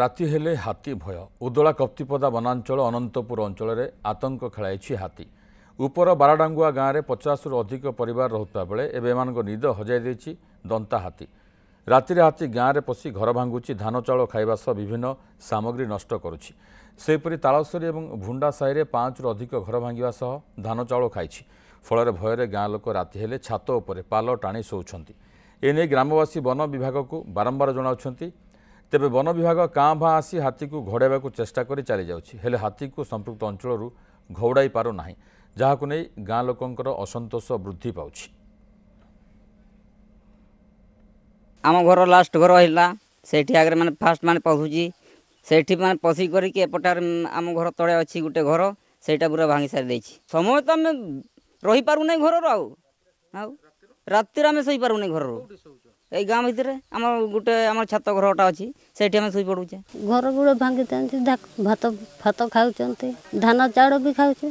राति हेले हाथी भय उदला कप्तिपदा वनांचल अनंतपुर अंचल में आतंक खेलाई हाथी उपर बाराडांगुआ गाँव में 50 रु अधिक परिवार रोता बेले एवं निद हजाई दंता हाथी राति हाथी गाँव में पशि घर भांगुची धान चाउल खाइबा सह विभिन्न सामग्री नष्ट करुछि। सेहीपरि तालसरी और भुंडा साहि में 5 रु अधिक घर भांगिबा सह धान चाउल खाइछि। फल भयर गाँ लोक राति हेले छात उपरे पाल टाणी शोउछन्ति। एने ग्रामवासी वन विभाग को बारंबार जणाउछन्ति। तेबे वन विभाग काँ भाँ आसी हाथी को घोड़ाइबा चेष्टा कर चली जाउछि हेले हाथी को संपृक्त अंचल घौड़ाई पारु नाही जहाकु नै गाँ लोकंकर असंतोष वृद्धि पाउछि। आम घर लास्ट घर है सेठी आगे माने फास्ट माने पहुँची सेठी माने पशि करके एपटार आम घर तले अच्छी गोटे घर सेटा पूरा भांगी सारी देछि। समय तो आम रही पारु नै घर राति आम शोई पारु नै घर এই ଗାଁ ଭିତରେ ଆମ ଗୋଟେ ଆମ ଛାତ ଘରଟା ଅଛି ସେଇଠି ଆମେ ଶୋଇ ପଡୁଛେ। ଘର ଗୁଡେ ଭାଙ୍ଗି ଦିଅନ୍ତି ଭାତ ଖାଉଛନ୍ତି ଧାନ ଚାଉଳ ବି ଖାଉଛେ।